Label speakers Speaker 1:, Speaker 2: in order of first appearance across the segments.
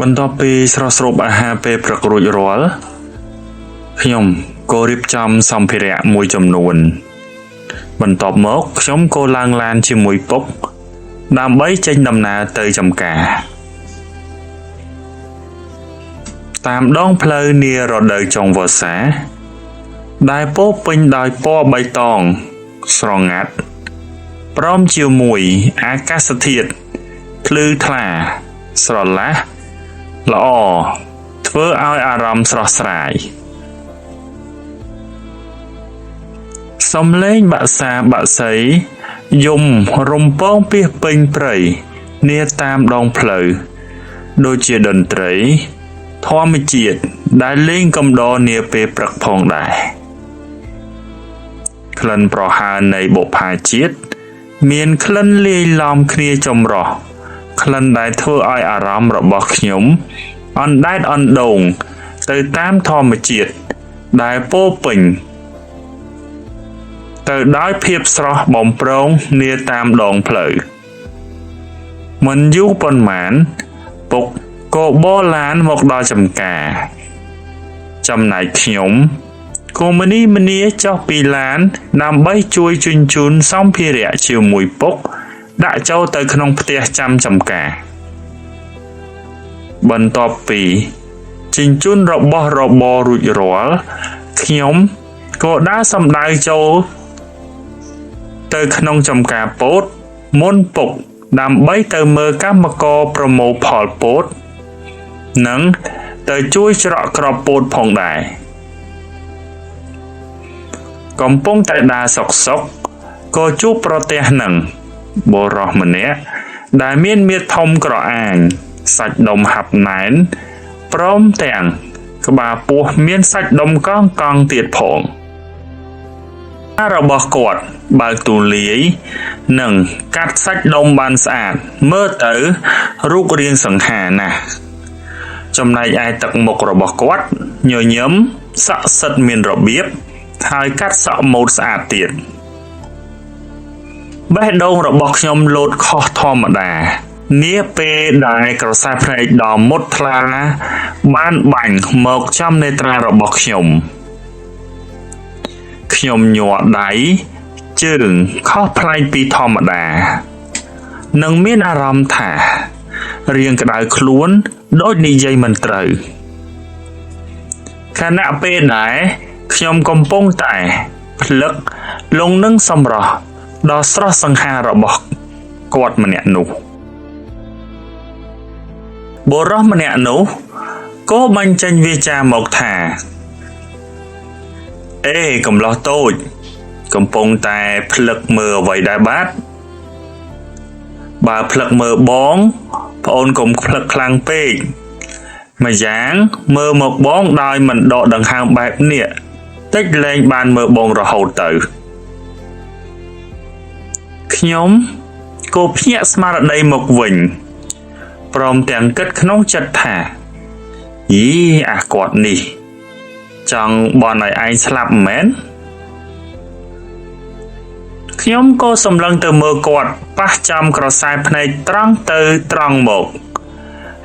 Speaker 1: បន្ទាប់ពីស្រស់ស្រូបអាហារពេលព្រឹករួចរាល់ខ្ញុំក៏រៀបចំសម្ភារៈមួយចំនួនបន្ទាប់មកខ្ញុំក៏ឡើងឡានជាមួយពុកដើម្បីចេញដំណើរទៅចំការតាមដងផ្លូវនារដូវចុងវស្សាដែលពោពេញដោយពណ៌បៃតងស្រងាត់ព្រមជាមួយអាកាសធាតុភ្លឺថ្លាស្រឡះល្អធ្វើឲ្យអារម្មណ៍ស្រស់ស្រាយសំឡេងបក្សាបក្សីយំរំពងពាសពេញព្រៃនាតាមដងផ្លូវដូចជាតន្ត្រីធម្មជាតិដែលលេងកំដរនាពេលព្រឹកផងដែរក្លិនប្រហើរនៃបុប្ផាជាតិមានក្លិនលាយឡំគ្នាចម្រុះក្លិនដែលធ្វើឲ្យអារម្មណ៍របស់ខ្ញុំអណ្ដែតអណ្ដូងទៅតាមធម្មជាតិដែលពោពេញទៅដោយភាពស្រស់បំព្រងនាតាមដងផ្លូវមិនយូរប៉ុន្មានពុកក៏បរឡានមកដល់ចំការចំណែកខ្ញុំក៏ម្នីចុះពីឡានដើម្បីជួយជញ្ជូនសម្ភារៈជាមួយពុកដាក់ចូលទៅក្នុងផ្ទះចាំចំការបន្ទាប់ពីជញ្ជូនរបស់របររួចរាល់ខ្ញុំក៏ដើរសម្ដៅចូលទៅក្នុងចំការពោតមុនពុកដើម្បីទៅមើលកម្មករប្រមូលផលពោតនិងទៅជួយច្រកគ្រាប់ពោតផងដែរកំពុងតែដើរសុកក៏ជួបប្រទះនឹងបុរសម្នាក់ដែលមានមាឌធំក្រអាងសាច់ដុំហាប់ណែនព្រមទាំងក្បាលពោះមានសាច់ដុំកង់ទៀតផងរបស់គាត់បើកទូលាយនិងកាត់សាច់ដុំបានស្អាតមើលទៅរូបរាងសង្ហាណាស់ចំណែកឯទឹកមុខរបស់គាត់ញញឹមស័ក្តិសិទ្ធិមានរបៀបហើយកាត់សក់ម៉ូដស្អាតទៀតបេះដូងរបស់ខ្ញុំលោតខុសធម្មតានាពេលដែលក្រសែភ្នែកដ៏មុតថ្លាបានបាញ់មកចំនេត្រារបស់ខ្ញុំញ័រដៃជើងខុសប្លែកពីធម្មតានិងមានអារម្មណ៍ថារាងក្តៅខ្លួនដូចនិយាយមិនត្រូវខណៈពេលដែលខ្ញុំកំពុងតែភ្លឹកលងនឹងសម្រស់ដ៏ស្រស់សង្ហារបស់គាត់ម្នាក់នោះបុរសម្នាក់នោះក៏បញ្ចេញវាចាមកថាអេកំឡោះតូចកំពុងតែភ្លឹកមើលអ្វីដែរបាទបើភ្លឹកមើលបងប្អូនកុំភ្លឹកខ្លាំងពេកម្យ៉ាងមើលមកបងដោយមិនដកដង្ហើមបែបនេះតិចលែងបានមើលបងរហូតទៅខ្ញុំក៏ភ្ញាក់ស្មារតីមកវិញព្រមទាំងគិតក្នុងចិត្តថាយីអាគាត់នេះចង់បន់ឲ្យឯងស្លាប់មែនខ្ញុំក៏សម្លឹងទៅមើលគាត់ប៉ះចំក្រសែភ្នែកត្រង់ទៅត្រង់មក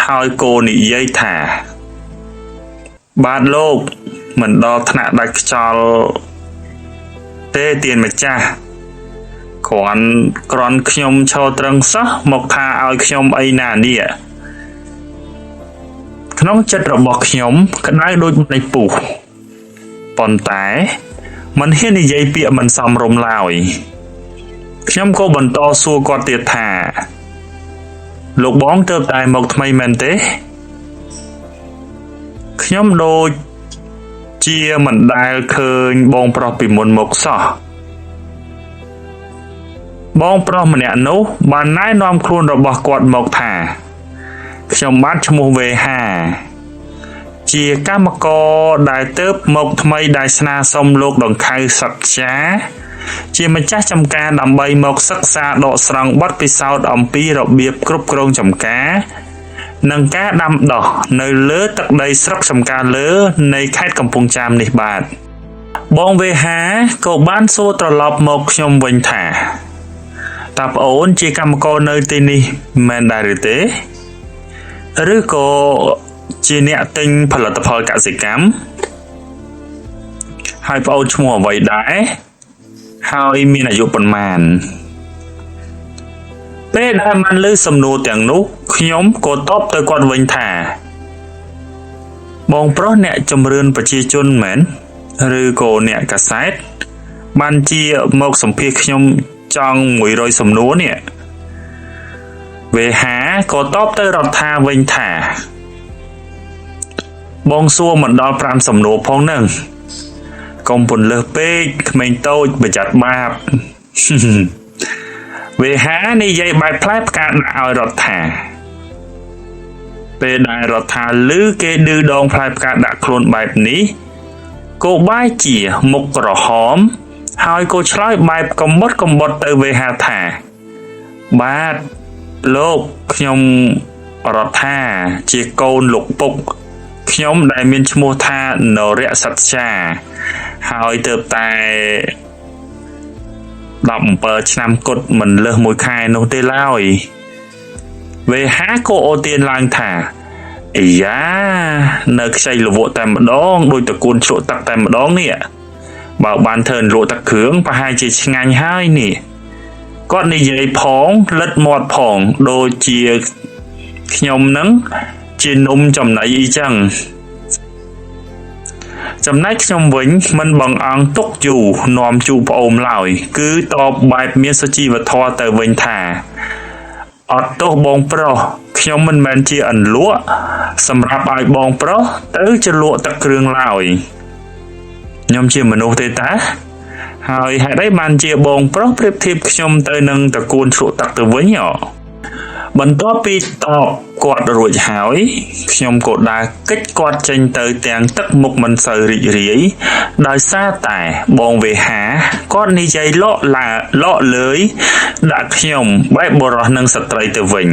Speaker 1: ហើយក៏និយាយថាបាទលោកមិនដល់ថ្នាក់ដាច់ខ្យល់ទេទានម្ចាស់គ្រាន់ខ្ញុំឈរត្រឹងសោះមកថាឲ្យខ្ញុំអីណានេះក្នុងចិត្តរបស់ខ្ញុំក្តៅដូចម្នេះពុះប៉ុន្តែមិនហ៊ាននិយាយពាក្យមិនសមរម្យឡើយខ្ញុំក៏បន្តសួរគាត់ទៀតថាលោកបងទើបតែមកថ្មីមែនទេខ្ញុំដូចជាមិនដែលឃើញបងប្រុសពីមុនមកសោះបងប្រុសម្នាក់នោះបានណែនាំខ្លួនរបស់គាត់មកថាខ្ញុំបាទឈ្មោះវេហាជាកម្មករដែលទើបមកថ្មីដែលស្នើសុំលោកដង្ខៅសត្យាជាម្ចាស់ចំការដើម្បីមកសិក្សាដកស្រង់បទពិសោធន៍អំពីរបៀបគ្រប់គ្រងចំការនិងការដាំដុះនៅលើទឹកដីស្រុកចំការលើនៃខេត្តកំពង់ចាមនេះបាទបងវេហាក៏បានសួរត្រឡប់មកខ្ញុំវិញថាតើប្អូនជាកម្មករនៅទីនេះមែនដែរឬទេ ឬក៏ជាអ្នកទិញផលិតផលកសិកម្មហើយប្អូនឈ្មោះអ្វីដែរហើយមានអាយុប៉ុន្មានពេលដែលបានលើសំណួរទាំងនោះខ្ញុំក៏តបទៅគាត់វិញថាបងប្រុសអ្នកជំរឿនប្រជាជនមែនឬក៏អ្នកកាសែតបានជាមកសម្ភាសខ្ញុំចង់100សំណួរនេះវេហាក៏តបទៅរដ្ឋាវិញថាបងសួរមិនដល់5សំណួរផងនឹងកុំពន្លើសពេកក្មេងតូចប្រយ័ត្នបាបវេហានិយាយបែបផ្លែផ្កាដាក់ឲ្យរដ្ឋាពេលដែលរដ្ឋាឮគេឌឺដងផ្លែផ្កាដាក់ខ្លួនបែបនេះក៏បែរជាមុខក្រហមហើយក៏ឆ្លើយបែបកំបុតទៅវេហាថាបាទលោកខ្ញុំរដ្ឋាជាកូនលោកពុកខ្ញុំដែលមានឈ្មោះថានរៈសច្ចាហើយទើបតែ17ឆ្នាំគត់មិនលើស1ខែនោះទេឡើយវេហាក៏អូទានឡើងថាអាយ៉ានៅខ្ចីលវក់តែម្ដងដូចតកូនជ្រក់ទឹកតែម្ដងនេះបើបានធ្វើលក់ទឹកគ្រឿងប្រហែលជាឆ្ងាញ់ហើយនេះគាត់និយាយផងលិតមាត់ផងដូចជាខ្ញុំនឹងជានំចំណីអីចឹងចំណែកខ្ញុំវិញមិនបងអង្គទុកយូរនាំជូប្អូនឡើយគឺតបបែបមានសុជីវធម៌ទៅវិញថាអត់ទោសបងប្រុសខ្ញុំមិនមែនជាអន្លក់សម្រាប់ឲ្យបងប្រុសទៅជាលក់ទឹកគ្រឿងឡើយខ្ញុំជាមនុស្សទេតាហើយហេតុអីបានជាបងប្រុសប្រៀបធៀបខ្ញុំទៅនឹងតកូនជ្រក់ទឹកទៅវិញបន្ទាប់ពីតបគាត់រួចហើយខ្ញុំក៏ដើរកិច្ចគាត់ចេញទៅទាំងទឹកមុខមិនសូវរីករាយដោយសារតែបងវេហាគាត់និយាយលក់លើយដាក់ខ្ញុំបែបបរោះនឹងស្ត្រីទៅវិញ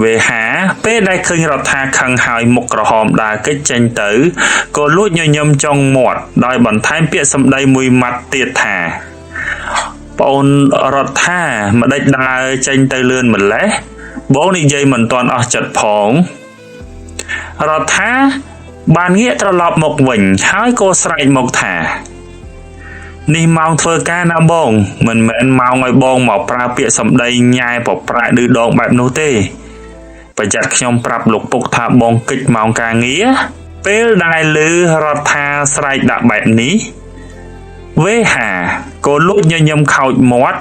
Speaker 1: វេហាពេលដែលឃើញរដ្ឋាខឹងហើយមុខក្រហមដើរកិច្ចចេញទៅក៏លួចញញឹមចុងមាត់ដោយបន្ថែមពាក្យសម្ដីមួយម៉ាត់ទៀតថាបងអូនរដ្ឋាមិនដេចដើរចេញទៅលឿនម្លេះបងនិយាយមិនទាន់អស់ចិត្តផងរដ្ឋាបានងាកត្រឡប់មកវិញហើយក៏ស្រែកមកថានេះម៉ោងធ្វើការណាបងមិនមែនម៉ោងឲ្យបងមកប្រើពាក្យសម្ដីញ៉ែប្រប្រាក់ឌឺដងបែបនោះទេប្រយ័ត្នខ្ញុំប្រាប់លោកពុកថាបងកិច្ចម៉ោងការងារពេលដែលឮរដ្ឋាស្រែកដាក់បែបនេះវេហាក៏លួចញញឹមខោចមាត់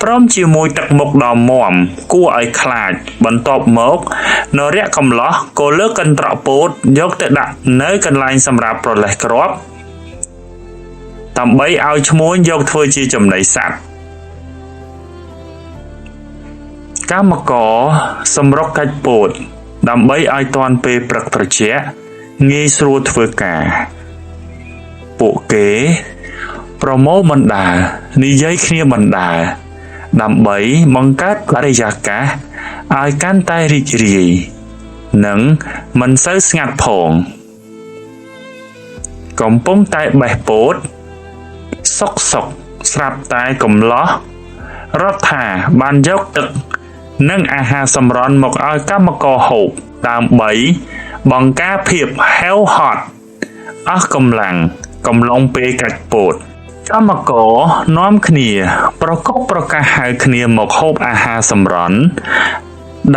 Speaker 1: ព្រមជាមួយទឹកមុខដ៏មាំគួរឲ្យខ្លាចបន្ទាប់មកនរៈកំឡោះក៏លើកកន្ត្រកពោតយកទៅដាក់នៅកន្លែងសម្រាប់ប្រលេះគ្រាប់ដើម្បីឲ្យឈ្មួញយកធ្វើជាចំណីសត្វកម្មករសម្រុកកាច់ពោតដើម្បីឲ្យទាន់ពេលព្រឹកត្រជាក់ងាយស្រួលធ្វើការពួកគេប្រមូលបណ្ដានិយាយគ្នាបណ្ដាដើម្បីបង្កើតបរិយាកាសឲ្យកាន់តែរីករាយនិងមិនសូវស្ងាត់ផងកំពុងតែបេះពោតសុកស្រាប់តែកំឡោះរដ្ឋាបានយកទឹកនិងអាហារសម្រន់មកឲ្យកម្មករហូបដើម្បីបង្ការភាពហេវហត់អស់កម្លាំងកំឡុងពេលកាច់ពោតកម្មករនាំគ្នាប្រកបប្រកាសហៅគ្នាមកហូបអាហារសម្រន់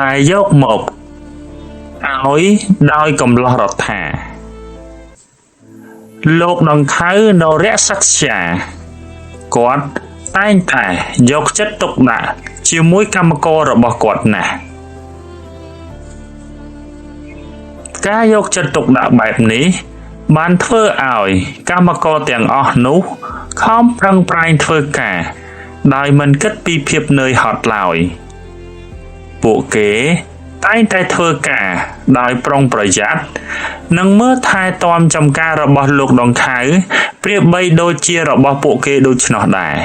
Speaker 1: ដែលយកមកឲ្យដោយកំឡោះរដ្ឋាលោកដង្ខៅនរៈសច្ចាគាត់តែងតែយកចិត្តទុកដាក់ជាមួយកម្មកររបស់គាត់ណាស់ការយកចិត្តទុកដាក់បែបនេះបានធ្វើឲ្យកម្មករទាំងអស់នោះខំប្រឹងប្រែងធ្វើការដោយមិនគិតពីភាពនឿយហត់ឡើយពួកគេតែងតែធ្វើការដោយប្រុងប្រយ័ត្ននិងមើលថែទាំចំការរបស់លោកដង្ខៅប្រៀបបីដូចជារបស់ពួកគេដូច្នោះដែរ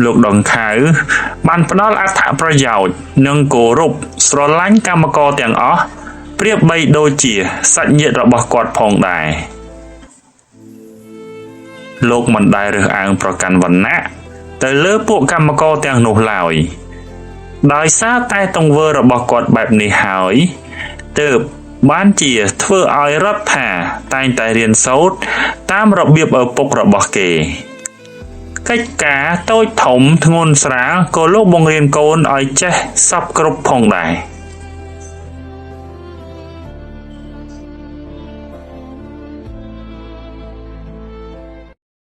Speaker 1: លោកដង្ខៅបានផ្ដល់អត្ថប្រយោជន៍និងគោរពស្រឡាញ់កម្មករទាំងអស់ប្រៀបបីដូចជាសាច់ញាតិរបស់គាត់ផងដែរលោកមិនដែលរើសអើងប្រកាន់វណ្ណៈទៅលើពួកកម្មករទាំងនោះឡើយ ដោយសារតែទង្វើរបស់គាត់បែបនេះហើយទើបបានជាធ្វើឲ្យរដ្ឋាតែងតែរៀនសូត្រតាមរបៀបឪពុករបស់គេកិច្ចការតូចធំធ្ងន់ស្រាលក៏លោកបង្រៀនកូនឲ្យចេះសពគ្រប់ផងដែរ